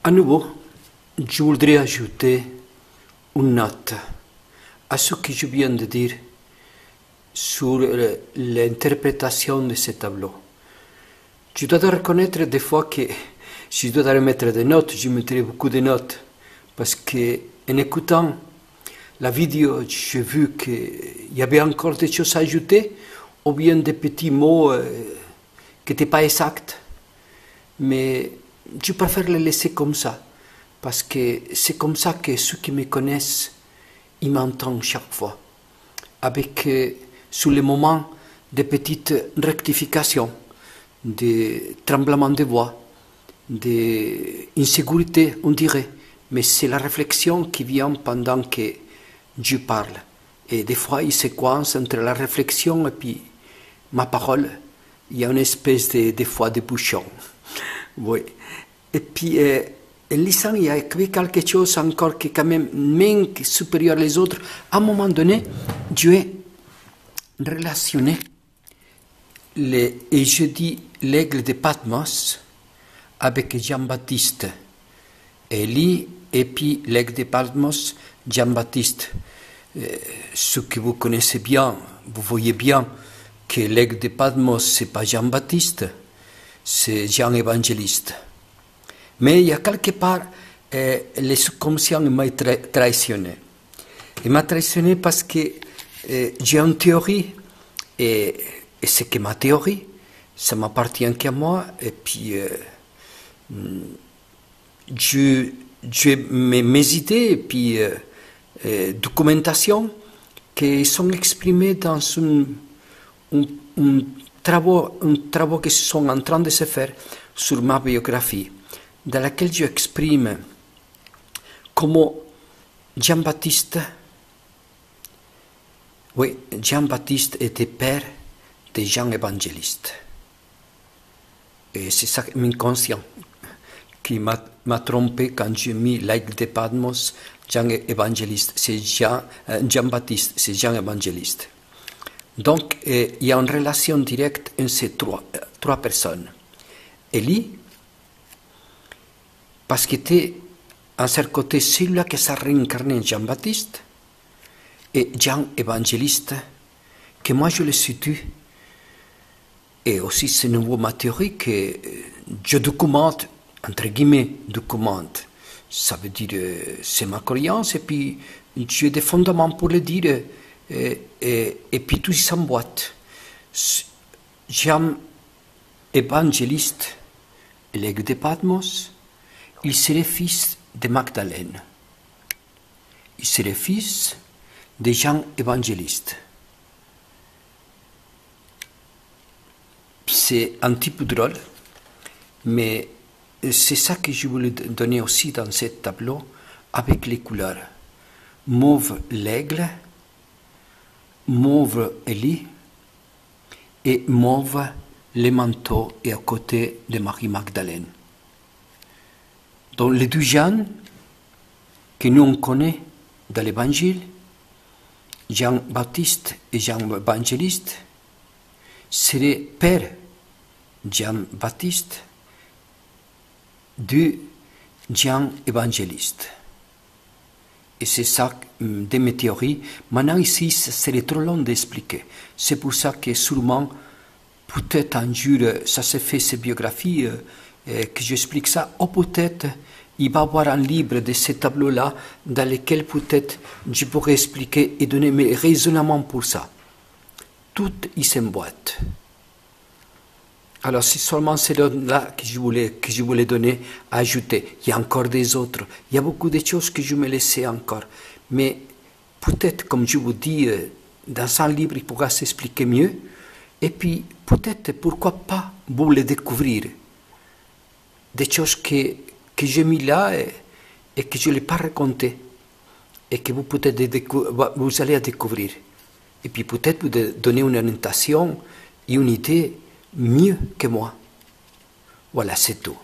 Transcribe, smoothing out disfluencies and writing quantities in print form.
À nouveau, je voudrais ajouter une note à ce que je viens de dire sur l'interprétation de ce tableau. Je dois reconnaître des fois que si je dois remettre des notes, je mettrai beaucoup de notes parce que en écoutant la vidéo, j'ai vu qu'il y avait encore des choses à ajouter ou bien des petits mots qui n'étaient pas exacts. Mais je préfère les laisser comme ça parce que c'est comme ça que ceux qui me connaissent, ils m'entendent chaque fois. Avec, sur les moments, des petites rectifications, des tremblements de voix, des insécurités, on dirait. Mais c'est la réflexion qui vient pendant que je parle. Et des fois, il se coince entre la réflexion et puis ma parole. Il y a une espèce des fois de bouchon. Oui. Et puis, en lisant, il y a quelque chose encore qui est quand même supérieur aux autres. À un moment donné, Dieu est relationné, et je dis l'aigle de Patmos avec Jean-Baptiste. Élie et puis l'aigle de Patmos, Jean-Baptiste. Ce que vous connaissez bien, vous voyez bien que l'aigle de Patmos, ce n'est pas Jean-Baptiste, c'est Jean Évangéliste. Mais il y a quelque part, le subconscient m'a trahissonné. Il m'a trahissonné parce que j'ai une théorie, et c'est que ma théorie, ça m'appartient qu'à moi, et puis j'ai mes idées, et puis documentation qui sont exprimées dans un travaux qui sont en train de se faire sur ma biographie, dans laquelle j'exprime comment Jean-Baptiste était père de Jean Évangéliste. Et c'est ça mon inconscient qui m'a trompé quand j'ai mis l'aigle de Patmos, Jean Évangéliste, c'est Jean-Baptiste, c'est Jean Évangéliste. Donc, il y a une relation directe entre ces trois personnes. Élie, parce qu'il était, à certain côté, celui qui s'est réincarné Jean-Baptiste, et Jean Évangéliste, que moi je le situe, et aussi c'est nouveau ma théorie que je documente, entre guillemets, documente. Ça veut dire, c'est ma croyance, et puis j'ai des fondements pour le dire, et puis tout s'emboîte. Jean Évangéliste, l'aigle de Patmos, il serait fils de Magdalène. Il serait fils de Jean Évangéliste. C'est un petit peu drôle, mais c'est ça que je voulais donner aussi dans ce tableau avec les couleurs. Mauve l'aigle, mauve Élie et mauve les manteaux et à côté de Marie-Magdalène. Donc les deux Jean que nous on connaît dans l'Évangile, Jean-Baptiste et Jean-Évangéliste, seraient père Jean-Baptiste de Jean Évangéliste. Et c'est ça de mes théories. Maintenant ici, ça serait trop long d'expliquer. C'est pour ça que sûrement, peut-être un jour, ça se fait ces biographies, que j'explique ça, ou peut-être il va y avoir un livre de ce tableau-là dans lequel peut-être je pourrais expliquer et donner mes raisonnements pour ça. Tout y s'emboîte. Alors c'est seulement cela que je voulais donner, ajouter. Il y a encore des autres. Il y a beaucoup de choses que je me laissais encore. Mais peut-être, comme je vous dis, dans un livre, il pourra s'expliquer mieux. Et puis, peut-être, pourquoi pas, vous les découvrir. Des choses que j'ai mis là et que je ne l'ai pas raconté. Et que vous, peut-être, vous allez découvrir. Et puis peut-être vous donner une orientation et une idée mieux que moi. Voilà, c'est tout.